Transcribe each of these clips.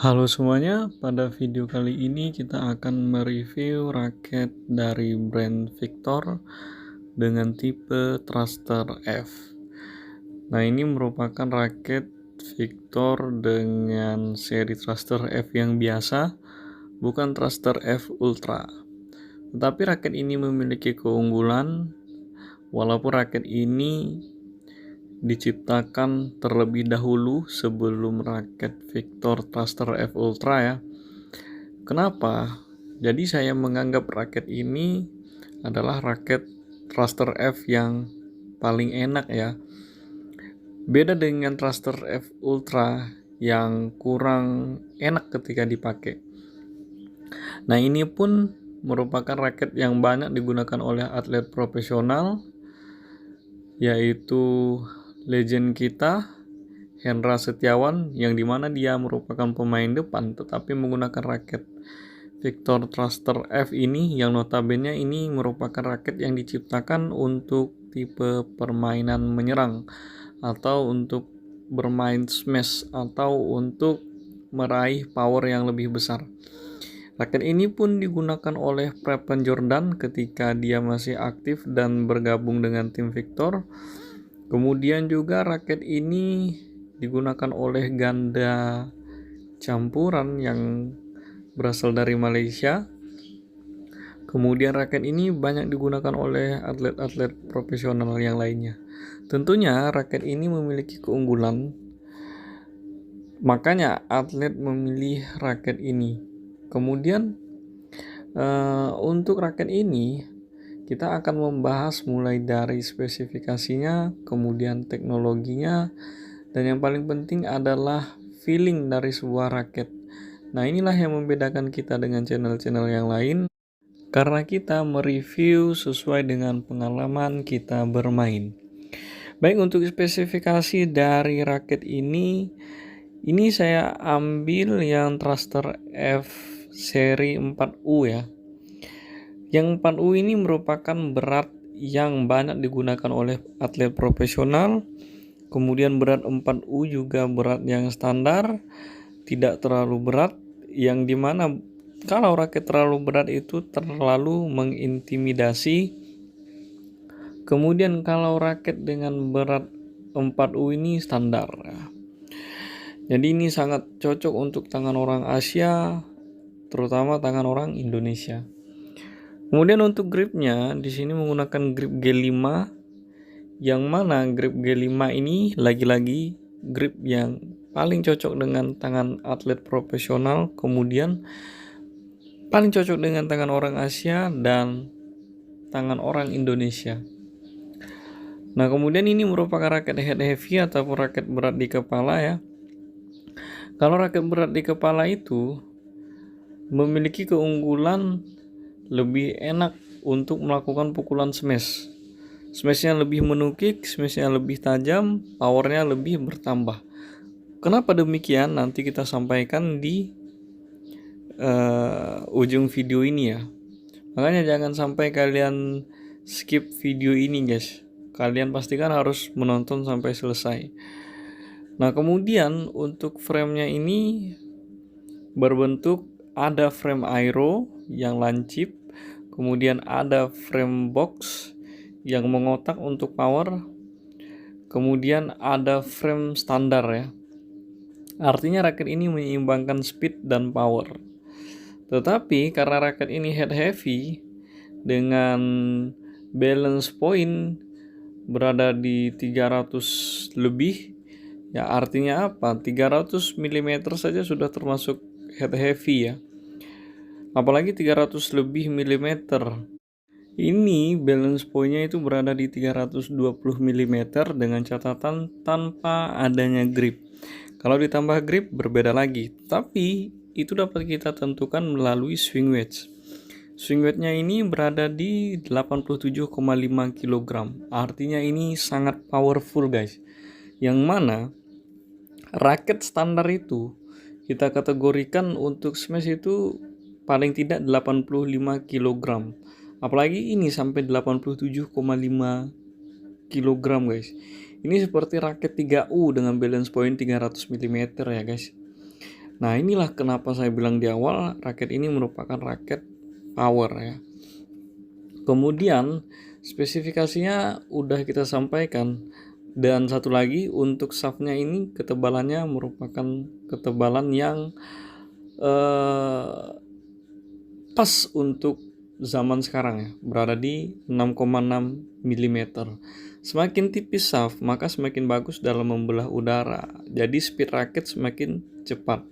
Halo semuanya, pada video kali ini kita akan mereview raket dari brand Victor dengan tipe Thruster F. Nah, ini merupakan raket Victor dengan seri Thruster F yang biasa, bukan Thruster F Ultra. Tetapi raket ini memiliki keunggulan, walaupun raket ini diciptakan terlebih dahulu sebelum raket Victor Thruster F Ultra ya. Kenapa? Jadi saya menganggap raket ini adalah raket Thruster F yang paling enak ya. Beda dengan Thruster F Ultra yang kurang enak ketika dipakai. Nah, ini pun merupakan raket yang banyak digunakan oleh atlet profesional, yaitu legend kita Hendra Setiawan, yang dimana dia merupakan pemain depan tetapi menggunakan raket Victor Thruster F ini, yang notabene ini merupakan raket yang diciptakan untuk tipe permainan menyerang atau untuk bermain smash atau untuk meraih power yang lebih besar. Raket ini pun digunakan oleh Preben Jordan ketika dia masih aktif dan bergabung dengan tim Victor. Kemudian juga raket ini digunakan oleh ganda campuran yang berasal dari Malaysia. Kemudian raket ini banyak digunakan oleh atlet-atlet profesional yang lainnya. Tentunya raket ini memiliki keunggulan, makanya atlet memilih raket ini. Kemudian untuk raket ini kita akan membahas mulai dari spesifikasinya, kemudian teknologinya, dan yang paling penting adalah feeling dari sebuah raket. Nah, inilah yang membedakan kita dengan channel-channel yang lain, karena kita mereview sesuai dengan pengalaman kita bermain. Baik, untuk spesifikasi dari raket ini saya ambil yang Thruster F seri 4U ya. Yang 4U ini merupakan berat yang banyak digunakan oleh atlet profesional. Kemudian berat 4U juga berat yang standar, tidak terlalu berat, yang dimana kalau raket terlalu berat itu terlalu mengintimidasi. Kemudian kalau raket dengan berat 4U ini standar. Jadi ini sangat cocok untuk tangan orang Asia, terutama tangan orang Indonesia. Kemudian untuk gripnya, di sini menggunakan grip G5, yang mana grip G5 ini lagi-lagi grip yang paling cocok dengan tangan atlet profesional, kemudian paling cocok dengan tangan orang Asia dan tangan orang Indonesia. Nah, kemudian ini merupakan raket head heavy ataupun raket berat di kepala ya. Kalau raket berat di kepala itu memiliki keunggulan lebih enak untuk melakukan pukulan smash. Smashnya lebih menukik, smashnya lebih tajam, powernya lebih bertambah. Kenapa demikian? Nanti kita sampaikan di ujung video ini ya. Makanya jangan sampai kalian skip video ini guys. Kalian pastikan harus menonton sampai selesai. Nah, kemudian untuk framenya ini berbentuk ada frame aero yang lancip, kemudian ada frame box yang mengotak untuk power, kemudian ada frame standar ya. Artinya raket ini menyeimbangkan speed dan power. Tetapi karena raket ini head heavy dengan balance point berada di 300 lebih, ya artinya apa? 300 mm saja sudah termasuk head heavy ya. Apalagi 300 lebih milimeter. Ini balance point-nya itu berada di 320 mm dengan catatan tanpa adanya grip. Kalau ditambah grip berbeda lagi, tapi itu dapat kita tentukan melalui swing weight. Swing weight-nya ini berada di 87,5 kg. Artinya ini sangat powerful guys. Yang mana raket standar itu kita kategorikan untuk smash itu paling tidak 85 kg. Apalagi ini sampai 87,5 kg guys. Ini seperti raket 3U dengan balance point 300 mm ya guys. Nah, inilah kenapa saya bilang di awal raket ini merupakan raket power ya. Kemudian spesifikasinya udah kita sampaikan. Dan satu lagi, untuk shaftnya ini ketebalannya merupakan ketebalan yang pas untuk zaman sekarang ya, berada di 6,6 mm. Semakin tipis shaft, maka semakin bagus dalam membelah udara. Jadi speed raket semakin cepat.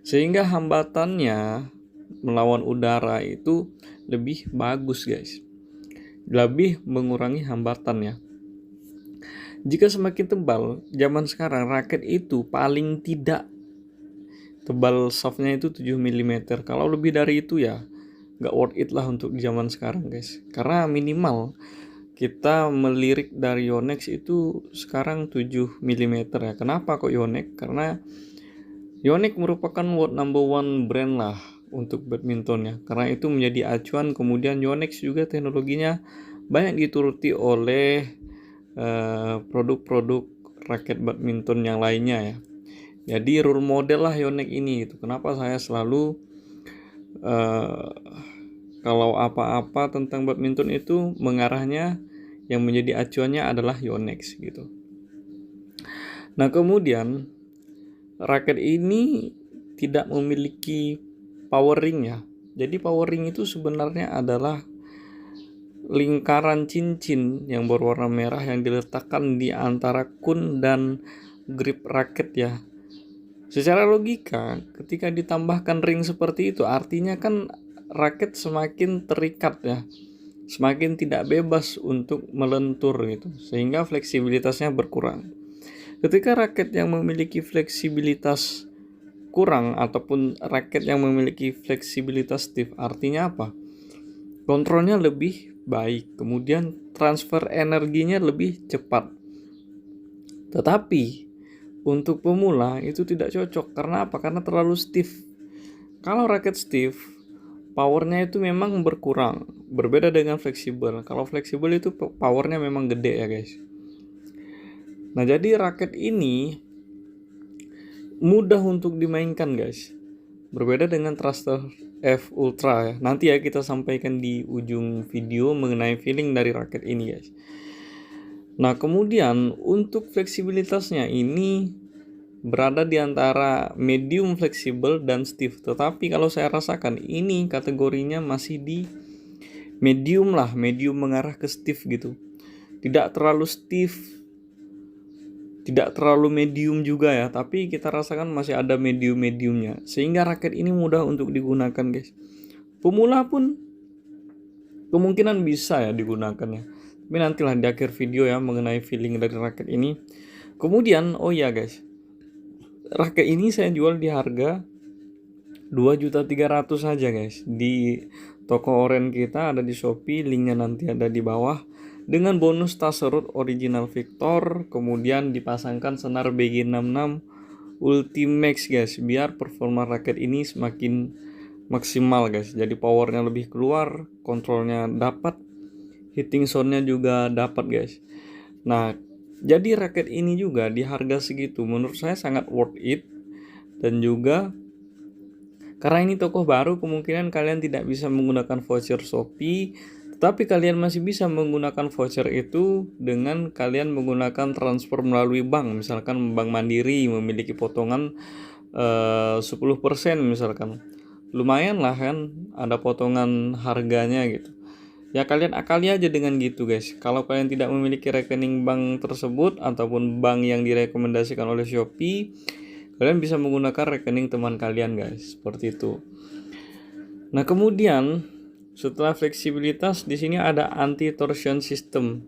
Sehingga hambatannya melawan udara itu lebih bagus, guys. Lebih mengurangi hambatan ya. Jika semakin tebal, zaman sekarang raket itu paling tidak tebal shaftnya itu 7 mm. Kalau lebih dari itu ya nggak worth it lah untuk zaman sekarang, guys. Karena minimal kita melirik dari Yonex itu sekarang 7 mm ya. Kenapa kok Yonex? Karena Yonex merupakan world number one brand lah untuk badminton ya. Karena itu menjadi acuan. Kemudian Yonex juga teknologinya banyak dituruti oleh produk-produk raket badminton yang lainnya ya. Jadi role model lah Yonex ini gitu. Kenapa saya selalu kalau apa-apa tentang badminton itu mengarahnya yang menjadi acuannya adalah Yonex gitu. Nah, kemudian raket ini tidak memiliki power ring ya. Jadi power ring itu sebenarnya adalah lingkaran cincin yang berwarna merah yang diletakkan di antara kun dan grip raket ya. Secara logika, ketika ditambahkan ring seperti itu, artinya kan raket semakin terikat ya, semakin tidak bebas untuk melentur gitu, sehingga fleksibilitasnya berkurang. Ketika raket yang memiliki fleksibilitas kurang ataupun raket yang memiliki fleksibilitas stiff, artinya apa? Kontrolnya lebih baik, kemudian transfer energinya lebih cepat. Tetapi untuk pemula itu tidak cocok. Karena apa? Karena terlalu stiff. Kalau raket stiff, powernya itu memang berkurang. Berbeda dengan fleksibel. Kalau fleksibel itu powernya memang gede ya, guys. Nah, jadi raket ini mudah untuk dimainkan, guys. Berbeda dengan Thruster F Ultra ya. Nanti ya kita sampaikan di ujung video mengenai feeling dari raket ini, guys. Nah, kemudian untuk fleksibilitasnya ini berada di antara medium fleksibel dan stiff. Tetapi kalau saya rasakan ini kategorinya masih di medium lah, medium mengarah ke stiff gitu. Tidak terlalu stiff, tidak terlalu medium juga ya, tapi kita rasakan masih ada medium-mediumnya. Sehingga raket ini mudah untuk digunakan, guys. Pemula pun kemungkinan bisa ya digunakan ya. Tapi nantilah di akhir video ya mengenai feeling dari raket ini. Kemudian, oh ya guys, raket ini saya jual di harga 2.300.000 saja, guys. Di toko oren kita ada di Shopee, linknya nanti ada di bawah. Dengan bonus tas serut original Victor, kemudian dipasangkan senar BG66 Ultimax, guys, biar performa raket ini semakin maksimal, guys. Jadi powernya lebih keluar, kontrolnya dapat, hitting soundnya juga dapat, guys. Nah, jadi raket ini juga di harga segitu menurut saya sangat worth it. Dan juga karena ini toko baru, kemungkinan kalian tidak bisa menggunakan voucher Shopee, tetapi kalian masih bisa menggunakan voucher itu dengan kalian menggunakan transfer melalui bank. Misalkan Bank Mandiri memiliki potongan 10% misalkan. Lumayan lah kan, ada potongan harganya gitu. Ya kalian akali aja dengan gitu, guys. Kalau kalian tidak memiliki rekening bank tersebut ataupun bank yang direkomendasikan oleh Shopee, kalian bisa menggunakan rekening teman kalian, guys. Seperti itu. Nah, kemudian setelah fleksibilitas, di sini ada anti-torsion system.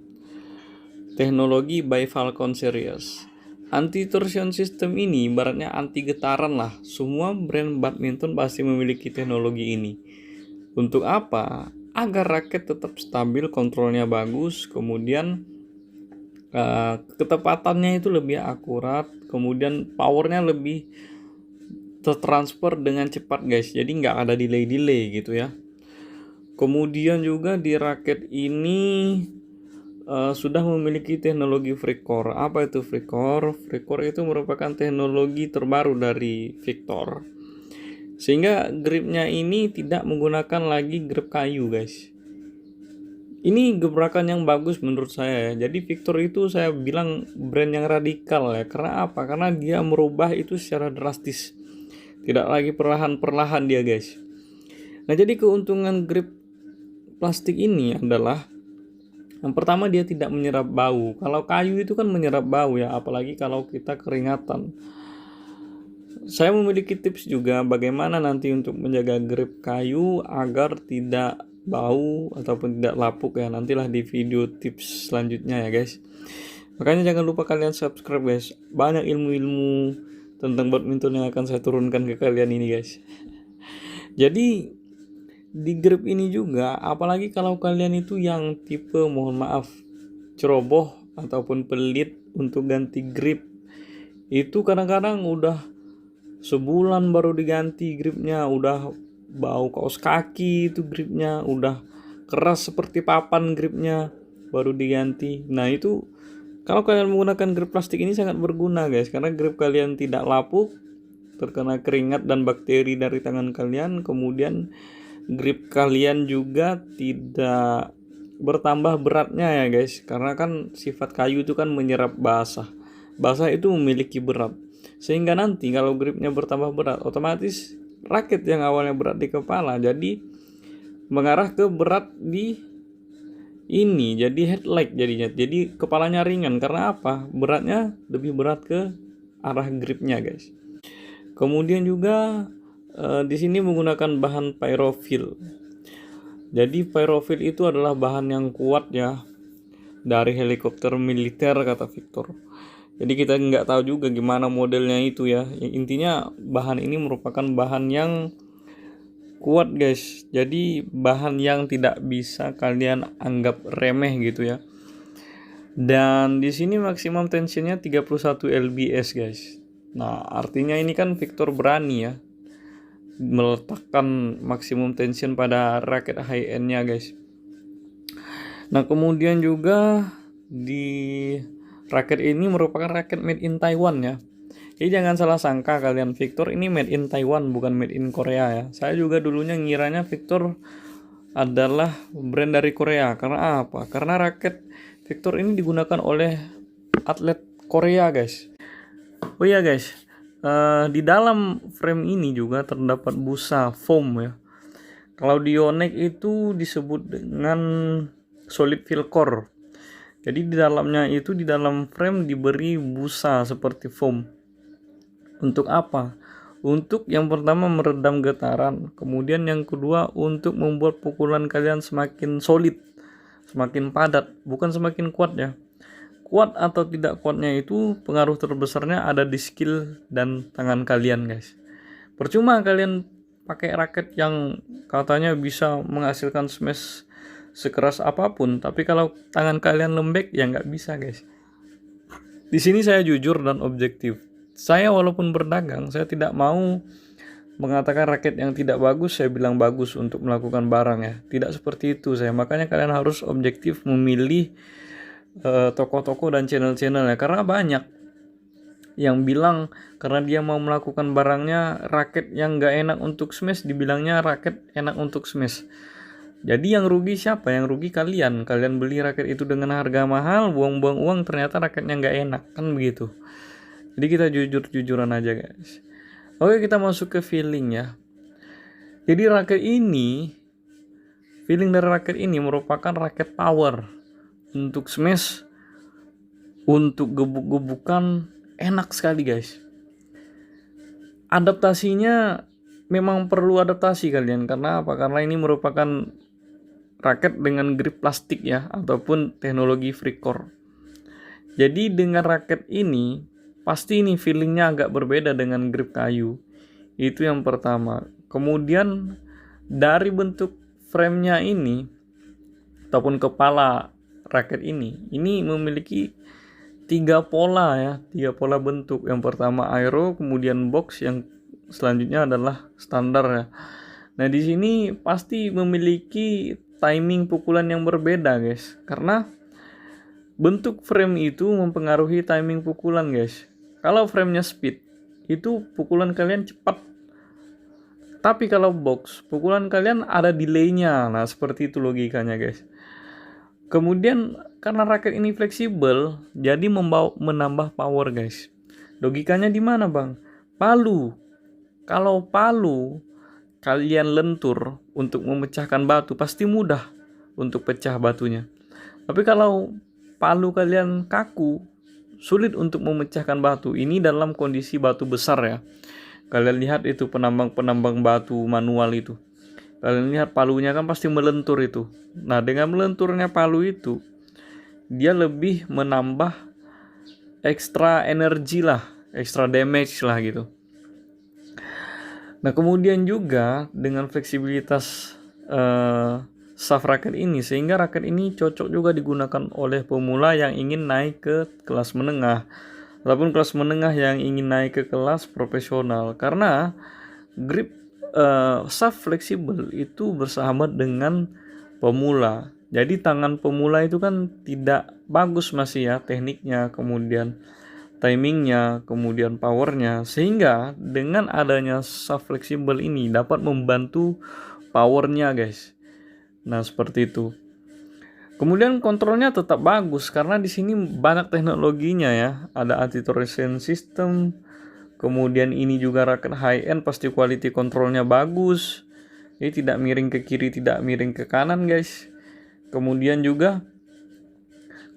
Teknologi by Falcon Series. Anti-torsion system ini ibaratnya anti getaran lah. Semua brand badminton pasti memiliki teknologi ini. Untuk apa? Agar raket tetap stabil, kontrolnya bagus, kemudian ketepatannya itu lebih akurat, kemudian powernya lebih tertransfer dengan cepat, guys. Jadi nggak ada delay gitu ya. Kemudian juga di raket ini sudah memiliki teknologi FreeCore. Apa itu FreeCore? FreeCore itu merupakan teknologi terbaru dari Victor. Sehingga gripnya ini tidak menggunakan lagi grip kayu, guys. Ini gebrakan yang bagus menurut saya ya. Jadi Victor itu saya bilang brand yang radikal ya. Karena apa? Karena dia merubah itu secara drastis. Tidak lagi perlahan-perlahan dia, guys. Nah, jadi keuntungan grip plastik ini adalah yang pertama, dia tidak menyerap bau. Kalau kayu itu kan menyerap bau ya, apalagi kalau kita keringatan. Saya memiliki tips juga bagaimana nanti untuk menjaga grip kayu agar tidak bau ataupun tidak lapuk ya. Nantilah di video tips selanjutnya ya, guys. Makanya jangan lupa kalian subscribe, guys. Banyak ilmu-ilmu tentang badminton yang akan saya turunkan ke kalian ini, guys. Jadi di grip ini juga, apalagi kalau kalian itu yang tipe mohon maaf ceroboh ataupun pelit untuk ganti grip, itu kadang-kadang udah sebulan baru diganti gripnya, udah bau kaos kaki itu gripnya, udah keras seperti papan gripnya baru diganti. Nah, itu kalau kalian menggunakan grip plastik ini sangat berguna, guys, karena grip kalian tidak lapuk, terkena keringat dan bakteri dari tangan kalian, kemudian grip kalian juga tidak bertambah beratnya ya, guys, karena kan sifat kayu itu kan menyerap basah itu memiliki berat, sehingga nanti kalau gripnya bertambah berat, otomatis raket yang awalnya berat di kepala jadi mengarah ke berat di ini, jadi headlight jadinya, jadi kepalanya ringan. Karena apa? Beratnya lebih berat ke arah gripnya, guys. Kemudian juga di sini menggunakan bahan pyrophil. Jadi pyrophil itu adalah bahan yang kuat ya, dari helikopter militer kata Victor. Jadi kita nggak tahu juga gimana modelnya itu ya. Intinya bahan ini merupakan bahan yang kuat, guys. Jadi bahan yang tidak bisa kalian anggap remeh gitu ya. Dan di sini maksimum tensionnya 31 lbs, guys. Nah, artinya ini kan Victor berani ya meletakkan maksimum tension pada raket high end-nya, guys. Nah, kemudian juga di raket ini merupakan raket made in Taiwan ya. Jadi jangan salah sangka kalian, Victor ini made in Taiwan bukan made in Korea ya. Saya juga dulunya ngiranya Victor adalah brand dari Korea. Karena apa? Karena raket Victor ini digunakan oleh atlet Korea, guys. Oh iya, guys, di dalam frame ini juga terdapat busa foam ya. Kalau di Yonex itu disebut dengan solid fill core. Jadi di dalamnya itu, di dalam frame diberi busa seperti foam. Untuk apa? Untuk yang pertama meredam getaran, kemudian yang kedua untuk membuat pukulan kalian semakin solid, semakin padat, bukan semakin kuat ya. Kuat atau tidak kuatnya itu pengaruh terbesarnya ada di skill dan tangan kalian, guys. Percuma kalian pakai raket yang katanya bisa menghasilkan smash sekeras apapun, tapi kalau tangan kalian lembek ya nggak bisa, guys. Di sini saya jujur dan objektif. Saya walaupun berdagang, saya tidak mau mengatakan raket yang tidak bagus saya bilang bagus untuk melakukan barang ya. Tidak seperti itu saya. Makanya kalian harus objektif memilih toko-toko dan channel-channel ya, karena banyak yang bilang karena dia mau melakukan barangnya raket yang gak enak untuk smash, dibilangnya raket enak untuk smash. Jadi yang rugi siapa? Yang rugi kalian beli raket itu dengan harga mahal, buang-buang uang, ternyata raketnya gak enak, kan begitu. Jadi kita jujur-jujuran aja, guys. Oke, kita masuk ke feeling ya. Jadi feeling dari raket ini merupakan raket power. Untuk smash, untuk gebuk-gebukan enak sekali, guys. Adaptasinya memang perlu adaptasi kalian. Karena apa? Karena ini merupakan raket dengan grip plastik ya, ataupun teknologi FreeCore. Jadi dengan raket ini pasti ini feelingnya agak berbeda dengan grip kayu. Itu yang pertama. Kemudian dari bentuk framenya ini ataupun kepala raket ini memiliki 3 pola bentuk. Yang pertama aero, kemudian box, yang selanjutnya adalah standar ya. Nah, di sini pasti memiliki timing pukulan yang berbeda, guys. Karena bentuk frame itu mempengaruhi timing pukulan guys. Kalau framenya speed, itu pukulan kalian cepat. Tapi kalau box, pukulan kalian ada delaynya. Nah, seperti itu logikanya guys. Kemudian karena raket ini fleksibel, jadi menambah power guys. Logikanya di mana bang? Palu. Kalau palu kalian lentur untuk memecahkan batu, pasti mudah untuk pecah batunya. Tapi kalau palu kalian kaku, sulit untuk memecahkan batu. Ini dalam kondisi batu besar ya. Kalian lihat itu penambang-penambang batu manual itu. Kalian lihat palunya kan pasti melentur itu. Nah, dengan melenturnya palu itu, dia lebih menambah ekstra energi lah, ekstra damage lah gitu. Nah, kemudian juga dengan fleksibilitas shaft raket ini, sehingga raket ini cocok juga digunakan oleh pemula yang ingin naik ke kelas menengah ataupun kelas menengah yang ingin naik ke kelas profesional, karena grip shaft fleksibel itu bersahabat dengan pemula. Jadi tangan pemula itu kan tidak bagus masih ya tekniknya, kemudian timingnya, kemudian powernya, sehingga dengan adanya shaft fleksibel ini dapat membantu powernya guys. Nah, seperti itu. Kemudian kontrolnya tetap bagus karena di sini banyak teknologinya ya. Ada anti-torsion system. Kemudian ini juga raket high end, pasti quality kontrolnya bagus. Jadi tidak miring ke kiri, tidak miring ke kanan guys. Kemudian juga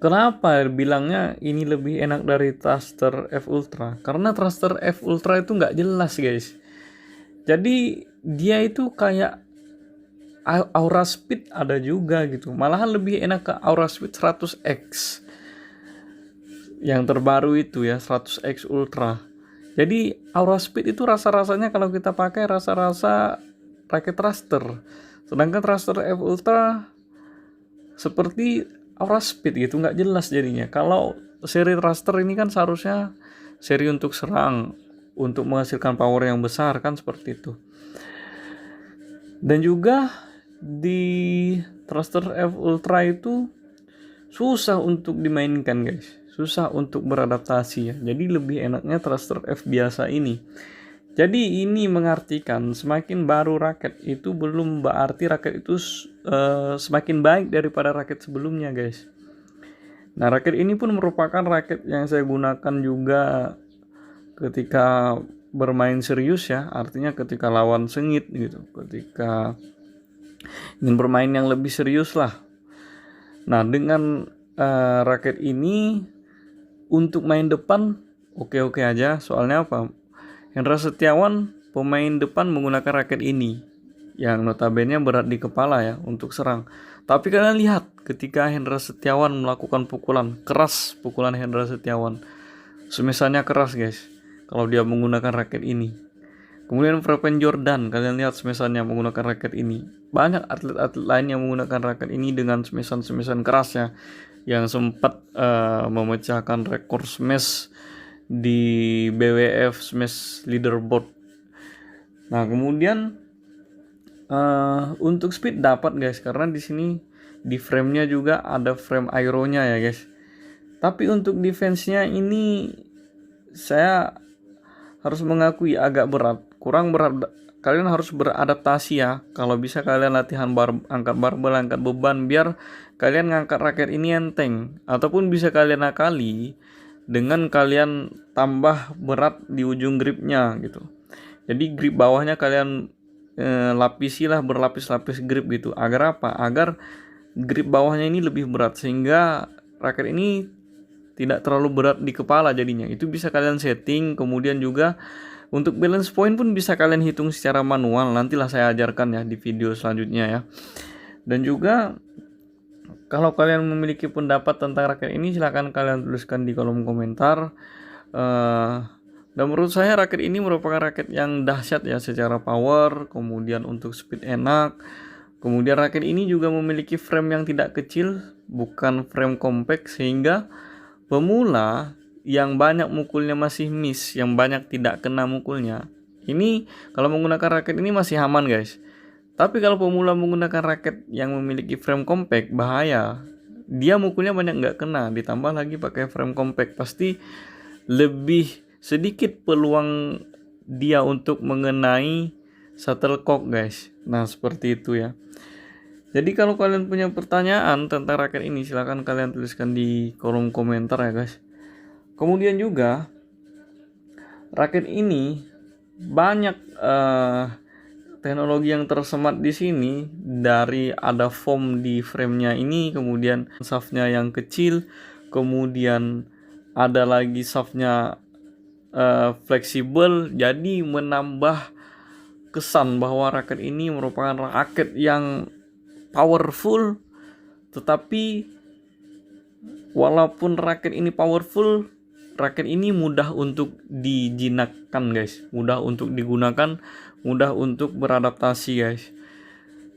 kenapa bilangnya ini lebih enak dari thruster F Ultra? Karena thruster F Ultra itu nggak jelas guys. Jadi dia itu kayak aura speed ada juga gitu. Malahan lebih enak ke aura speed 100X. Yang terbaru itu ya 100X Ultra. Jadi aura speed itu rasa-rasanya kalau kita pakai rasa-rasa raket thruster. Sedangkan thruster F Ultra seperti aura speed gitu, nggak jelas jadinya. Kalau seri thruster ini kan seharusnya seri untuk serang, untuk menghasilkan power yang besar kan seperti itu. Dan juga di thruster F Ultra itu susah untuk dimainkan guys, susah untuk beradaptasi ya. Jadi lebih enaknya thruster F biasa ini. Jadi ini mengartikan semakin baru raket itu belum berarti raket itu semakin baik daripada raket sebelumnya guys. Nah, raket ini pun merupakan raket yang saya gunakan juga ketika bermain serius ya, artinya ketika lawan sengit gitu, ketika ingin bermain yang lebih serius lah. Nah, dengan raket ini untuk main depan oke-oke aja, soalnya apa? Hendra Setiawan pemain depan menggunakan raket ini yang notabene berat di kepala ya untuk serang. Tapi kalian lihat ketika Hendra Setiawan melakukan pukulan keras, pukulan Hendra Setiawan semisalnya keras guys kalau dia menggunakan raket ini. Kemudian Frepen Jordan, kalian lihat semisalnya menggunakan raket ini. Banyak atlet-atlet lain yang menggunakan raket ini dengan semisan keras ya, yang sempat memecahkan rekor smash di BWF Smash Leaderboard. Nah, kemudian untuk speed dapat guys, karena di sini di frame-nya juga ada frame aeronya ya guys. Tapi untuk defense-nya ini saya harus mengakui agak berat, kurang berat. Kalian harus beradaptasi ya. Kalau bisa kalian latihan angkat barbel, angkat beban, biar kalian ngangkat raket ini enteng. Ataupun bisa kalian akali dengan kalian tambah berat di ujung gripnya gitu. Jadi grip bawahnya kalian lapisilah berlapis-lapis grip gitu. Agar apa? Agar grip bawahnya ini lebih berat sehingga raket ini tidak terlalu berat di kepala jadinya. Itu bisa kalian setting. Kemudian juga untuk balance point pun bisa kalian hitung secara manual. Nantilah saya ajarkan ya di video selanjutnya ya. Dan juga kalau kalian memiliki pendapat tentang raket ini, silahkan kalian tuliskan di kolom komentar. Dan menurut saya raket ini merupakan raket yang dahsyat ya secara power, kemudian untuk speed enak. Kemudian raket ini juga memiliki frame yang tidak kecil, bukan frame compact, sehingga pemula yang banyak mukulnya masih miss, yang banyak tidak kena mukulnya, ini kalau menggunakan raket ini masih aman guys. Tapi kalau pemula menggunakan raket yang memiliki frame compact, bahaya. dia mukulnya banyak nggak kena, ditambah lagi pakai frame compact, pasti lebih sedikit peluang dia untuk mengenai shuttlecock guys. Nah seperti itu ya. Jadi kalau kalian punya pertanyaan tentang raket ini, silahkan kalian tuliskan di kolom komentar ya guys. Kemudian juga raket ini banyak teknologi yang tersemat di sini, dari ada foam di framenya ini, kemudian shaftnya yang kecil, kemudian ada lagi shaftnya fleksibel, jadi menambah kesan bahwa raket ini merupakan raket yang powerful. Tetapi walaupun raket ini powerful, raket ini mudah untuk dijinakkan guys, mudah untuk digunakan, mudah untuk beradaptasi guys.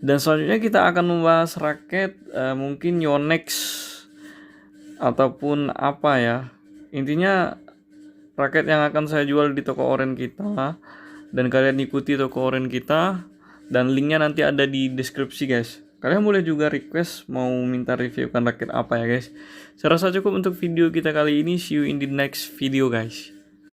Dan selanjutnya kita akan membahas raket mungkin Yonex ataupun apa ya, intinya raket yang akan saya jual di toko oren kita, dan kalian ikuti toko oren kita, dan linknya nanti ada di deskripsi guys. Kalian boleh juga request mau minta reviewkan raket apa ya guys. Saya rasa cukup untuk video kita kali ini. See you in the next video guys.